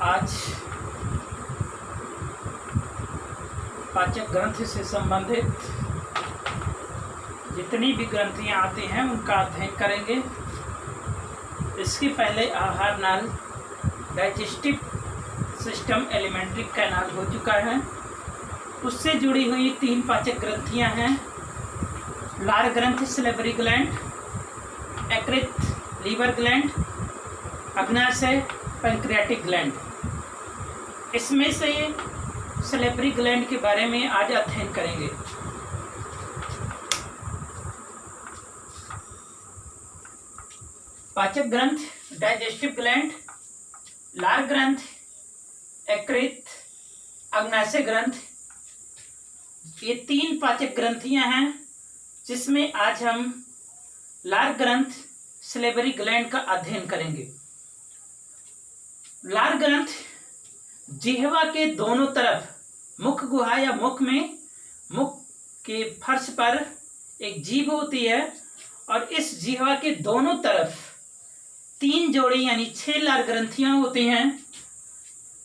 आज पाचक ग्रंथि से संबंधित जितनी भी ग्रंथियाँ आती हैं उनका अध्ययन करेंगे। इसके पहले आहार नाल डाइजेस्टिव सिस्टम एलिमेंट्री कैनाल हो चुका है। उससे जुड़ी हुई 3 पाचक ग्रंथियाँ हैं। लार ग्रंथि सलेवरी ग्लैंड, यकृत लीवर ग्लैंड, अग्नाशय पैंक्रियाटिक ग्लैंड। इसमें से सलेवरी ग्लैंड के बारे में आज अध्ययन करेंगे। पाचक ग्रंथ, डाइजेस्टिव ग्लैंड, लार ग्रंथ, यकृत, अग्नाशय ग्रंथ, ये 3 पाचक ग्रंथियां हैं, जिसमें आज हम लार ग्रंथ सलेवरी ग्लैंड का अध्ययन करेंगे। लार ग्रंथ जिह्वा के दोनों तरफ मुख गुहा या मुख के फर्श पर एक जीभ होती है और इस जिह्वा के दोनों तरफ 3 जोड़ी यानी 6 लार ग्रंथियां होती हैं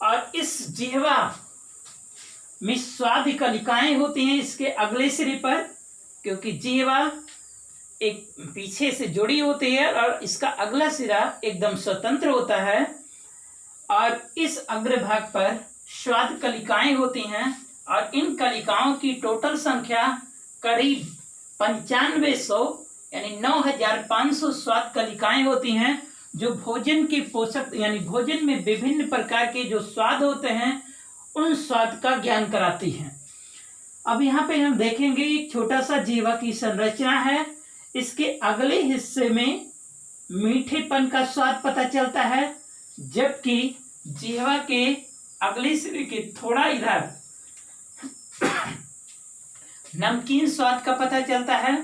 और इस जिह्वा में स्वाद कलिकाएं होती हैं इसके अगले सिरे पर, क्योंकि जिह्वा एक पीछे से जुड़ी होती है और इसका अगला सिरा एकदम स्वतंत्र होता है और इस अग्रभाग पर स्वाद कलिकाएं होती हैं और इन कलिकाओं की टोटल संख्या करीब 9500 यानी 9500 स्वाद कलिकाएं होती हैं, जो भोजन के पोषक यानी भोजन में विभिन्न प्रकार के जो स्वाद होते हैं उन स्वाद का ज्ञान कराती हैं। अब यहाँ पे हम देखेंगे एक छोटा सा जिह्वा की संरचना है। इसके अगले हिस्से में मीठेपन का स्वाद पता चलता है, जबकि जिह्वा के अगले सिरे के थोड़ा इधर नमकीन स्वाद का पता चलता है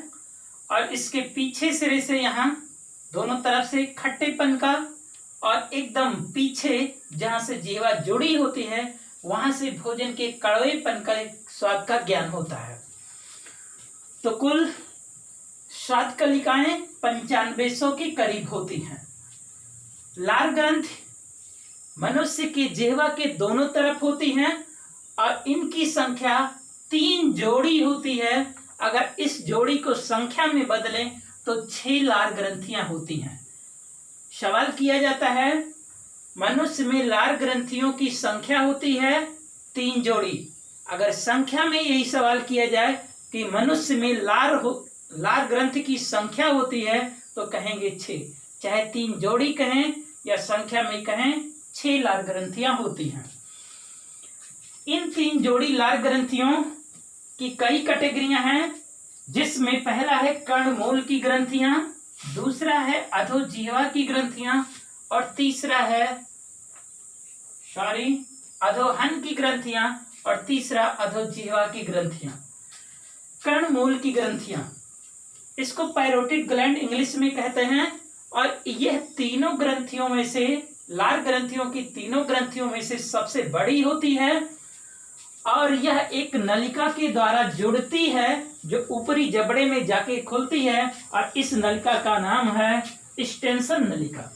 और इसके पीछे सिरे से यहाँ दोनों तरफ से खट्टेपन का और एकदम पीछे जहाँ से जिह्वा जुड़ी होती है वहां से भोजन के कड़वेपन का स्वाद का ज्ञान होता है। तो कुल स्वाद कलिकाएं 9500 के करीब होती हैं। लार ग्रंथ मनुष्य की जिह्वा के दोनों तरफ होती हैं और इनकी संख्या 3 जोड़ी होती है। अगर इस जोड़ी को संख्या में बदलें तो 6 लार ग्रंथियां होती हैं। सवाल किया जाता है मनुष्य में लार ग्रंथियों की संख्या होती है 3 जोड़ी। अगर संख्या में यही सवाल किया जाए कि मनुष्य में लार ग्रंथि की संख्या होती है तो कहेंगे 6, चाहे 3 जोड़ी कहें या संख्या में कहें 6 लार ग्रंथियां होती हैं। इन 3 जोड़ी लार ग्रंथियों की कई कैटेगरियां हैं, जिसमें पहला है कर्णमूल की ग्रंथियां, दूसरा है अधोजिह्वा की ग्रंथियां और तीसरा है अधोहन की ग्रंथियां और तीसरा अधोजिह्वा की ग्रंथियां। कर्णमूल की ग्रंथियां, इसको पैरोटिड ग्लैंड इंग्लिश में कहते हैं और यह तीनों ग्रंथियों में से लार ग्रंथियों की तीनों ग्रंथियों में से सबसे बड़ी होती है और यह एक नलिका के द्वारा जुड़ती है जो ऊपरी जबड़े में जाके खुलती है और इस नलिका का नाम है स्टेंसन नलिका।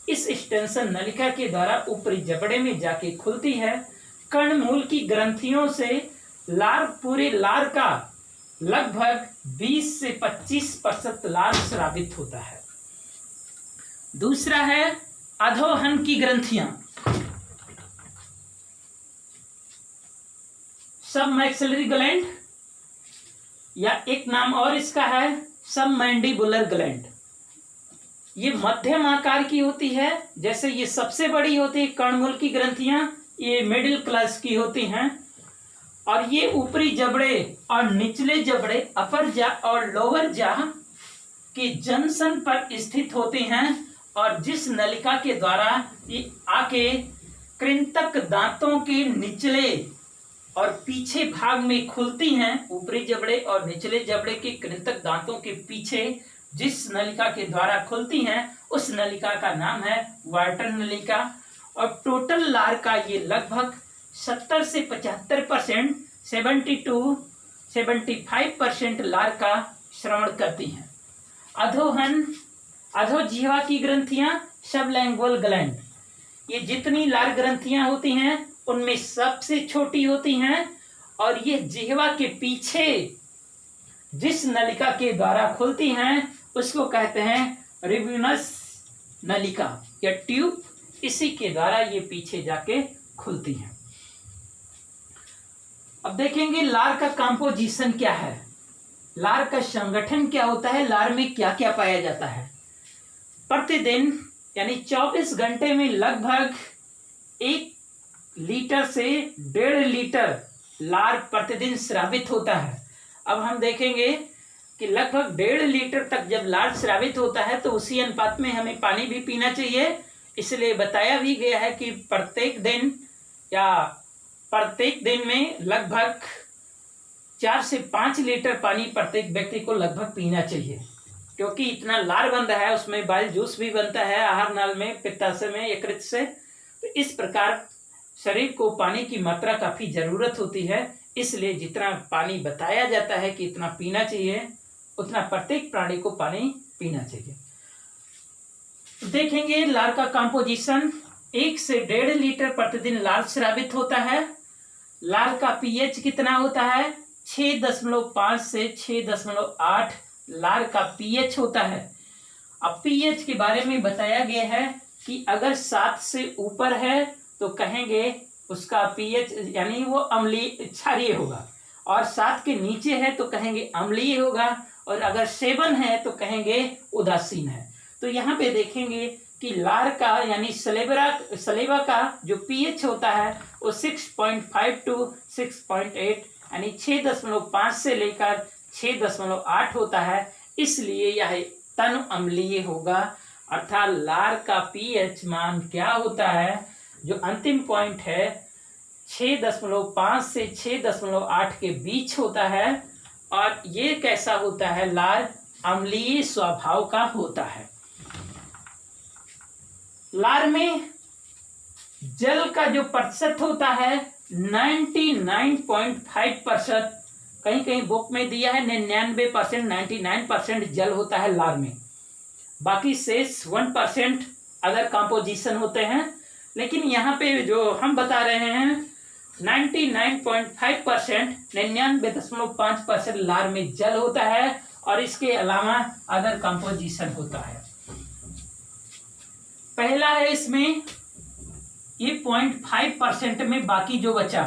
इस स्टेंसन नलिका के द्वारा ऊपरी जबड़े में जाके खुलती है। कर्णमूल की ग्रंथियों से पूरे लार का लगभग 20 से 25% लार स्रावित होता है। दूसरा है अधोहन की ग्रंथियां, सब मैक्सिलरी ग्लैंड या एक नाम और इसका है सब मैंडिबुलर ग्लैंड। ये मध्यम आकार की होती है, जैसे ये सबसे बड़ी होती है कर्णमूल की ग्रंथियां, ये मिडिल क्लास की होती हैं और ये ऊपरी जबड़े और निचले जबड़े अपर जा और लोअर जा के जंक्शन पर स्थित होती हैं और जिस नलिका के द्वारा ये आके कृंतक दांतों के निचले और पीछे भाग में खुलती हैं। ऊपरी जबड़े और निचले जबड़े के कृंतक दांतों के पीछे जिस नलिका के द्वारा खुलती हैं उस नलिका का नाम है वार्टर नलिका और टोटल लार का ये लगभग 70 से 75%, 75% लार का श्रवण करती हैं। अधोजिह्वा की ग्रंथियां सबलैंगुअल ग्लैंड, ये जितनी लार ग्रंथियां होती हैं उनमें सबसे छोटी होती हैं, और ये जिह्वा के पीछे जिस नलिका के द्वारा खुलती हैं उसको कहते हैं रिब्यूनस नलिका या ट्यूब। इसी के द्वारा ये पीछे जाके खुलती हैं। अब देखेंगे लार का कंपोजिशन क्या है, लार का संगठन क्या होता है, लार में क्या क्या पाया जाता है। प्रतिदिन यानी 24 घंटे में लगभग 1 लीटर से 1.5 लीटर लार प्रतिदिन स्रावित होता है। अब हम देखेंगे कि लगभग 1.5 लीटर तक जब लार स्रावित होता है तो उसी अनुपात में हमें पानी भी पीना चाहिए। इसलिए बताया भी गया है कि प्रत्येक दिन में लगभग 4 से 5 लीटर पानी प्रत्येक व्यक्ति को लगभग पीना चाहिए, क्योंकि इतना लार बन रहा है, उसमें बाइल जूस भी बनता है आहार नाल में, पित्ताशय में, यकृत से। तो इस प्रकार शरीर को पानी की मात्रा काफी जरूरत होती है, इसलिए जितना पानी बताया जाता है कि इतना पीना चाहिए उतना प्रत्येक प्राणी को पानी पीना चाहिए। देखेंगे लार का कंपोजिशन, 1 से 1.5 लीटर प्रतिदिन लार स्रावित होता है। लार का पीएच कितना होता है, 6.5 से 6.8 लार का पीएच होता है। अब पीएच के बारे में बताया गया है कि अगर 7 से ऊपर है तो कहेंगे उसका पीएच यानी वो अम्लीय क्षारीय होगा, और 7 के नीचे है तो कहेंगे अम्लीय होगा, और अगर 7 है तो कहेंगे उदासीन है। तो यहाँ पे देखेंगे कि लार का यानी सलेवा का जो पीएच होता है वो 6.5 to 6.8 यानी 6.5 से लेकर 6.8 होता है, इसलिए यह तन अम्लीय होगा। अर्थात लार का पीएच मान क्या होता है, जो अंतिम पॉइंट है 6.5 से 6.8 के बीच होता है, और ये कैसा होता है, लार अम्लीय स्वभाव का होता है। लार में जल का जो प्रतिशत होता है 99.5%, कहीं कहीं बुक में दिया है 99%, 99% जल होता है लार में, बाकी शेष 1% अदर कंपोजिशन होते हैं। लेकिन यहाँ पे जो हम बता रहे हैं 99.5%, 99.5% लार में जल होता है, और इसके अलावा अदर कंपोजिशन होता है। पहला है इसमें ये 0.5% में बाकी जो बचा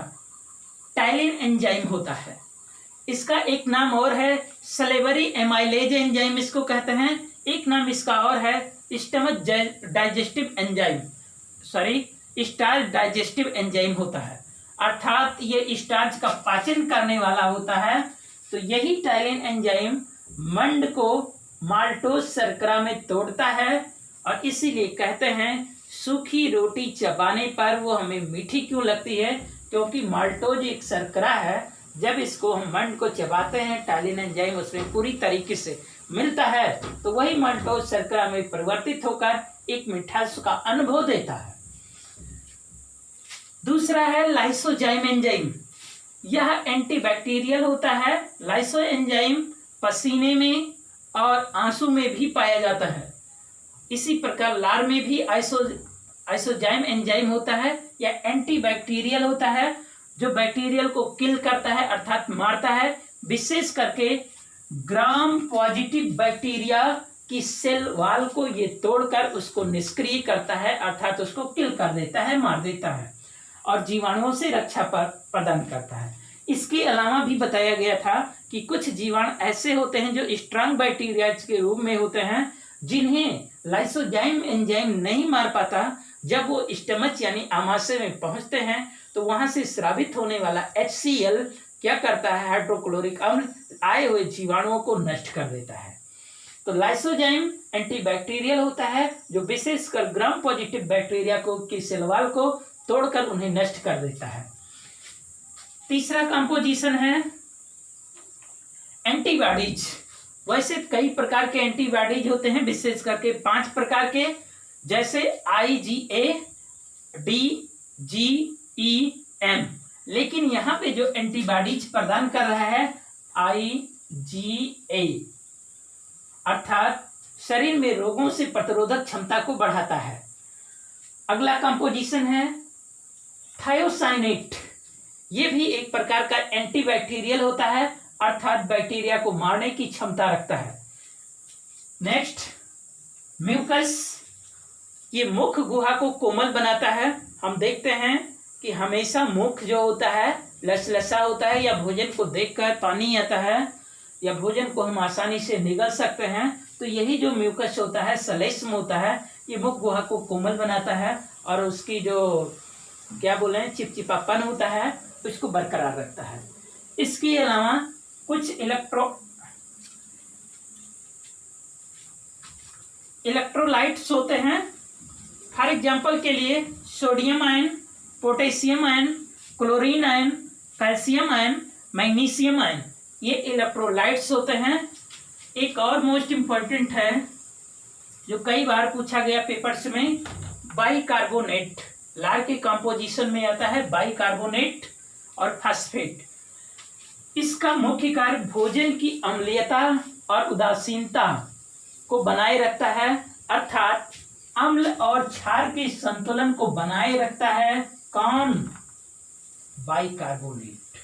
टाइलिन एंजाइम होता है। इसका एक नाम और है सलेवरी एमाइलेज एंजाइम इसको कहते हैं। एक नाम इसका और है stomach digestive enzyme, starch digestive enzyme होता है, अर्थात ये स्टार्च का पाचन करने वाला होता है। तो यही टाइलिन एंजाइम मंड को माल्टोज शर्करा में तोड़ता है, और इसीलिए कहते हैं सूखी रोटी चबाने पर वो हमें मीठी क्यों लगती है, क्योंकि माल्टोज एक शर्करा है। जब इसको हम मंड को चबाते हैं टाइलिन एंजाइम उसमें पूरी तरीके से मिलता है, तो वही माल्टोज शर्करा में परिवर्तित होकर एक मिठास का अनुभव देता है। दूसरा है लाइसोजाइम एंजाइम, यह एंटीबैक्टीरियल होता है। लाइसो एंजाइम पसीने में और आंसू में भी पाया जाता है। इसी प्रकार लार में भी आइसोजाइम एंजाइम होता है, यह एंटीबैक्टीरियल होता है, जो बैक्टीरियल को किल करता है अर्थात मारता है। विशेष करके ग्राम पॉजिटिव बैक्टीरिया की सेल वाल को ये तोड़कर उसको निष्क्रिय करता है, अर्थात उसको किल कर देता है, मार देता है, और जीवाणुओं से रक्षा प्रदान करता है। इसके अलावा भी बताया गया था कि कुछ जीवाणु ऐसे होते हैं जो स्ट्रांग बैक्टीरिया के रूप में होते हैं, जिन्हें लाइसोजाइम एंजाइम नहीं मार पाता। जब वो स्टमच यानी आमाशय में पहुंचते हैं तो वहां से स्रावित होने वाला HCl क्या करता है, हाइड्रोक्लोरिक अम्ल आए हुए जीवाणुओं को नष्ट कर देता है। तो लाइसोजाइम एंटीबैक्टीरियल होता है, जो विशेषकर ग्राम पॉजिटिव बैक्टीरिया को की सेल वॉल को तोड़कर उन्हें नष्ट कर देता है। तीसरा कंपोजिशन है एंटीबॉडीज। वैसे कई प्रकार के एंटीबॉडीज होते हैं, विशेष करके 5 प्रकार के, जैसे IgA, DGEM। लेकिन यहाँ पे जो एंटीबॉडीज प्रदान कर रहा है IgA, अर्थात शरीर में रोगों से प्रतिरोधक क्षमता को बढ़ाता है। अगला कंपोजिशन है थायोसाइनेट। ये भी एक प्रकार का एंटीबैक्टीरियल होता है, अर्थात बैक्टीरिया को मारने की क्षमता रखता है। नेक्स्ट म्यूकस, ये मुख गुहा को कोमल बनाता है। हम देखते हैं कि हमेशा मुख जो होता है लसलसा होता है, या भोजन को देखकर पानी आता है, या भोजन को हम आसानी से निगल सकते हैं। तो यही जो म्यूकस होता है, श्लेष्म होता है, ये मुख गुहा को कोमल बनाता है और उसकी जो क्या बोले चिपचिपापन होता है उसको बरकरार रखता है। इसके अलावा कुछ इलेक्ट्रोलाइट्स होते हैं। फॉर एग्जाम्पल के लिए sodium ion, potassium ion, chlorine ion, calcium ion, magnesium ion, ये इलेक्ट्रोलाइट्स होते हैं। एक और मोस्ट इम्पोर्टेंट है जो कई बार पूछा गया पेपर्स में, बाइकार्बोनेट। लार के कंपोजिशन में आता है बाइकार्बोनेट और फास्फेट। इसका मुख्य कार्य भोजन की अम्लीयता और उदासीनता को बनाए रखता है, अर्थात अम्ल और क्षार के संतुलन को बनाए रखता है। कौन? बाइकार्बोनेट।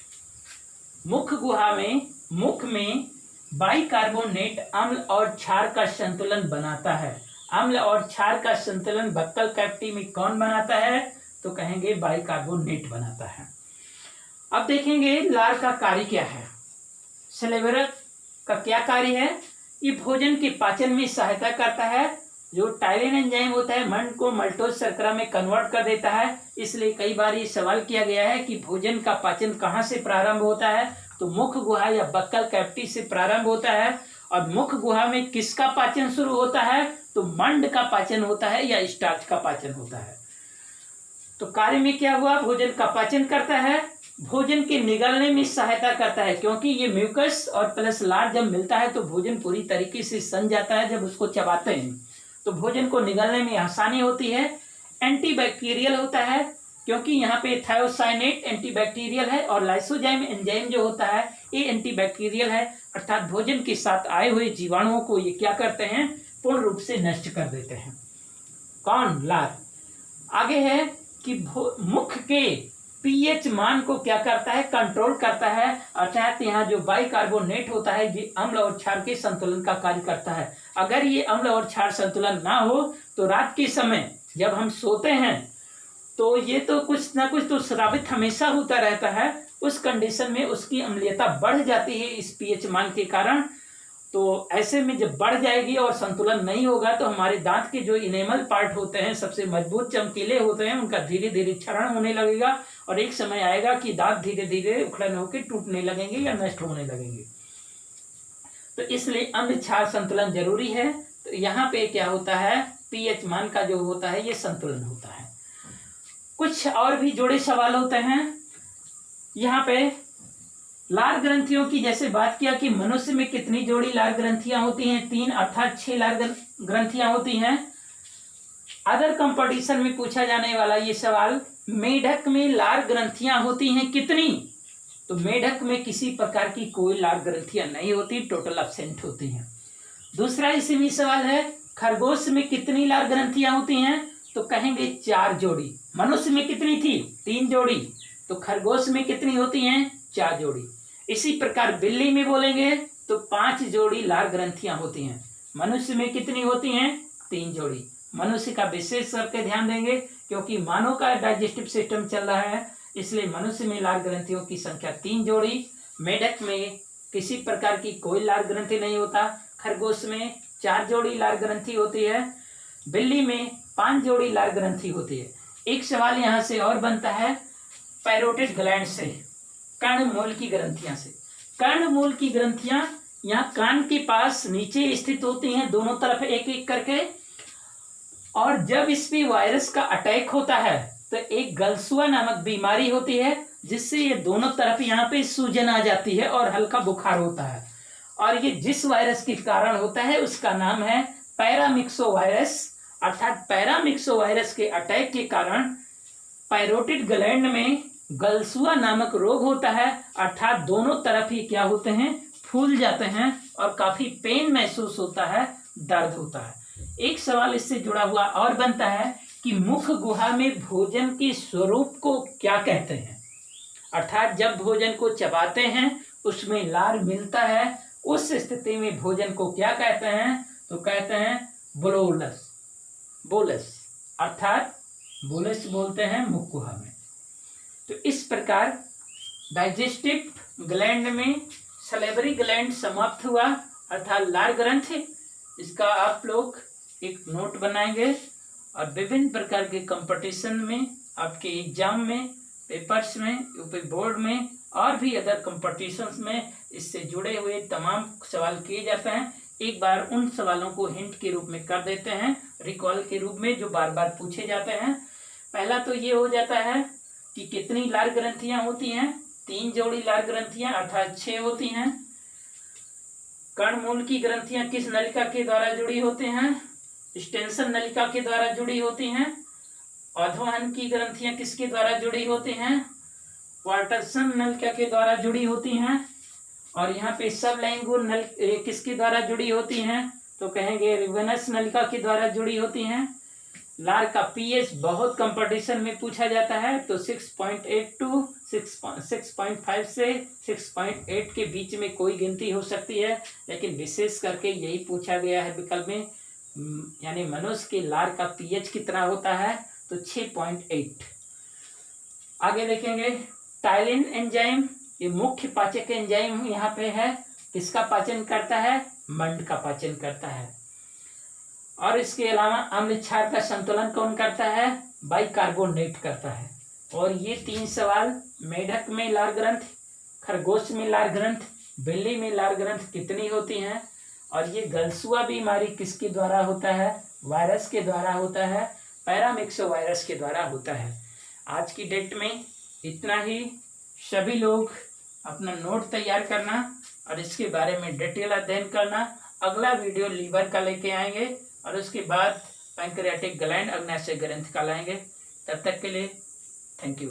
मुख गुहा में, मुख में बाइकार्बोनेट अम्ल और क्षार का संतुलन बनाता है। अम्ल और क्षार का संतुलन बक्कल कैविटी में कौन बनाता है? तो कहेंगे बाइकार्बोनेट बनाता है। अब देखेंगे लार का कार्य क्या है। सेलेवर का क्या कार्य है? ये भोजन के पाचन में सहायता करता है। जो टाइलिन एंजाइम होता है मंड को मल्टोज शर्करा में कन्वर्ट कर देता है। इसलिए कई बार ये सवाल किया गया है कि भोजन का पाचन कहाँ से प्रारंभ होता है? तो मुख गुहा या बक्कल कैविटी से प्रारंभ होता है। और मुख गुहा में किसका पाचन शुरू होता है? तो मंड का पाचन होता है या स्टार्च का पाचन होता है। तो कार्य में क्या हुआ? भोजन का पाचन करता है, भोजन के निगलने में सहायता करता है, क्योंकि ये म्यूकस और प्लस लार जब मिलता है तो भोजन पूरी तरीके से सन जाता है। जब उसको चबाते हैं तो भोजन को निगलने में आसानी होती है। एंटीबैक्टीरियल होता है, क्योंकि यहाँ पे थायोसाइनेट एंटीबैक्टीरियल है और लाइसोजाइम एंजाइम जो होता है ये एंटीबैक्टीरियल है, अर्थात भोजन के साथ आए हुए जीवाणुओं को ये क्या करते हैं? पूर्ण रूप से नष्ट कर देते हैं। कौन? लार। आगे है कि मुख के पीएच मान को क्या करता है? कंट्रोल करता है, अर्थात यहाँ जो बाइकार्बोनेट होता है ये अम्ल और क्षार के संतुलन का कार्य करता है। अगर ये अम्ल और क्षार संतुलन ना हो तो रात के समय जब हम सोते हैं तो ये तो कुछ ना कुछ तो स्रावित हमेशा होता रहता है। उस कंडीशन में उसकी अम्लीयता बढ़ जाती है इस पीएच मान के कारण। तो ऐसे में जब बढ़ जाएगी और संतुलन नहीं होगा तो हमारे दांत के जो इनेमल पार्ट होते हैं, सबसे मजबूत चमकीले होते हैं, उनका धीरे धीरे क्षरण होने लगेगा और एक समय आएगा कि दांत धीरे धीरे उखड़न होकर टूटने लगेंगे या नष्ट होने लगेंगे। तो इसलिए अम्ल क्षार संतुलन जरूरी है। तो यहाँ पे क्या होता है? पीएच मान का जो होता है ये संतुलन होता है। कुछ और भी जोड़े सवाल होते हैं यहाँ पे। लार ग्रंथियों की जैसे बात किया कि मनुष्य में कितनी जोड़ी लार ग्रंथियां होती हैं? 3, अर्थात 6 लार ग्रंथियां होती हैं। अदर कंपटीशन में पूछा जाने वाला ये सवाल, मेढक में लार ग्रंथियां होती हैं कितनी? तो मेढक में किसी प्रकार की कोई लार ग्रंथियां नहीं होती, टोटल एब्सेंट होती हैं। दूसरा इसी में सवाल है, खरगोश में कितनी लार ग्रंथियां होती हैं? तो कहेंगे 4 जोड़ी। मनुष्य में कितनी थी? 3 जोड़ी। तो खरगोश में कितनी होती हैं? 4 जोड़ी। इसी प्रकार बिल्ली में बोलेंगे तो 5 जोड़ी लार ग्रंथियां होती हैं। मनुष्य में कितनी होती हैं? 3 जोड़ी। मनुष्य का विशेष करके ध्यान देंगे क्योंकि मानव का डाइजेस्टिव सिस्टम चल रहा है, इसलिए मनुष्य में लार ग्रंथियों की संख्या 3 जोड़ी। मेढक में किसी प्रकार की कोई लार ग्रंथि नहीं होता। खरगोश में 4 जोड़ी लार ग्रंथि होती है। बिल्ली में 5 जोड़ी लार ग्रंथि होती है। एक सवाल यहाँ से और बनता है पैरोटिड ग्लैंड से, कर्णमूल की ग्रंथियां से। कर्णमूल की ग्रंथियां यहाँ कान के पास नीचे स्थित होती हैं, दोनों तरफ एक एक करके। और जब इस पे वायरस का अटैक होता है तो एक गलसुआ नामक बीमारी होती है, जिससे ये दोनों तरफ यहाँ पे सूजन आ जाती है और हल्का बुखार होता है। और ये जिस वायरस के कारण होता है उसका नाम है पैरामिक्सो वायरस, अर्थात पैरामिक्सो वायरस के अटैक के कारण पैरोटिड ग्लैंड में गलसुआ नामक रोग होता है, अर्थात दोनों तरफ ही क्या होते हैं? फूल जाते हैं और काफी पेन महसूस होता है, दर्द होता है। एक सवाल इससे जुड़ा हुआ और बनता है कि मुख गुहा में भोजन के स्वरूप को क्या कहते हैं। अर्थात जब भोजन को चबाते हैं उसमें लार मिलता है, उस स्थिति में भोजन को क्या कहते हैं, तो कहते हैं बोलस। बोलस अर्थात बोलस बोलते हैं मुख गुहा में। तो इस प्रकार डाइजेस्टिव ग्लैंड में सलेवरी ग्लैंड समाप्त हुआ, अर्थात लार ग्रंथ। इसका आप लोग एक नोट बनाएंगे और विभिन्न प्रकार के कंपटीशन में, आपके एग्जाम में, पेपर्स में, यूपी बोर्ड में और भी अदर कंपटीशंस में इससे जुड़े हुए तमाम सवाल किए जाते हैं। एक बार उन सवालों को हिंट के रूप में कर देते हैं, रिकॉल के रूप में, जो बार बार पूछे जाते हैं। पहला तो ये हो जाता है कि कितनी लार ग्रंथियां होती हैं। 3 जोड़ी लार ग्रंथियां अर्थात 6 होती हैं। कर्णमूल की ग्रंथियां किस नलिका के द्वारा जुड़ी होती हैं, स्टेंसन नलिका के द्वारा जुड़ी होती हैं। अधोहन की ग्रंथियां किसके द्वारा जुड़ी होती हैं, वाटरसन नलिका के द्वारा जुड़ी होती हैं। और यहाँ पे सबलैंगुर नल किसके द्वारा जुड़ी होती हैं, तो कहेंगे रिवेनस नलिका के द्वारा जुड़ी होती हैं। लार का पीएच बहुत कंपटीशन में पूछा जाता है, तो 6.8 टू 6.5 से 6.8 के बीच में कोई गिनती हो सकती है, लेकिन विशेष करके यही पूछा गया है विकल्प में, यानी मनुष्य के लार का पीएच कितना होता है, तो 6.8। आगे देखेंगे टाइलिन एंजाइम, ये मुख्य पाचक एंजाइम यहाँ पे है। किसका पाचन करता है, मंड का पाचन करता है। और इसके अलावा अम्ल क्षार का संतुलन कौन करता है, बाइकार्बोनेट करता है। और ये 3 सवाल मेढक में लार ग्रंथ, खरगोश में लार ग्रंथ, बिल्ली में लार ग्रंथ कितनी होती हैं, और ये गलसुआ बीमारी किसके द्वारा होता है, वायरस के द्वारा होता है, पैरामिक्सो वायरस के द्वारा होता है। आज की डेट में इतना ही। सभी लोग अपना नोट तैयार करना और इसके बारे में डिटेल अध्ययन करना। अगला वीडियो लीवर का लेके आएंगे और उसके बाद पैंक्रियाटिक ग्लैंड अग्नाशय ग्रंथ का लाएंगे। तब तक के लिए थैंक यू।